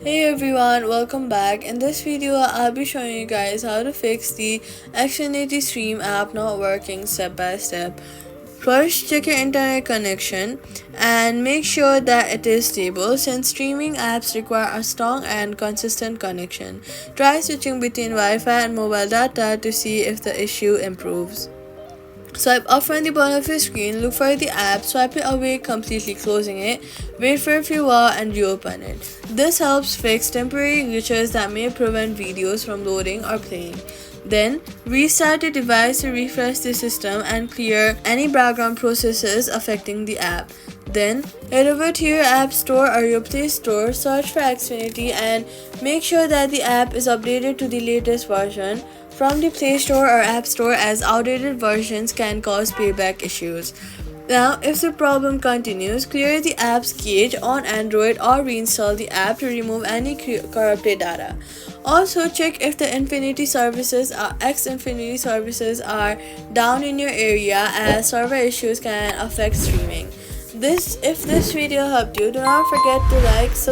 Hey everyone, welcome back. In this video, I'll be showing you guys how to fix the Xfinity Stream app not working step by step. First, check your internet connection and make sure that it is stable since streaming apps require a strong and consistent connection. Try switching between Wi-Fi and mobile data to see if the issue improves. Swipe up from the bottom of your screen, look for the app, swipe it away, completely closing it, wait for a few while and reopen it. This helps fix temporary glitches that may prevent videos from loading or playing. Then, restart the device to refresh the system and clear any background processes affecting the app. Then, head over to your App Store or your Play Store, search for Xfinity and make sure that the app is updated to the latest version from the Play Store or App Store, as outdated versions can cause playback issues. Now, if the problem continues, clear the app's cache on Android or reinstall the app to remove any corrupted data. Also, check if the Xfinity services are down in your area, as server issues can affect streaming. If this video helped you, do not forget to like, subscribe.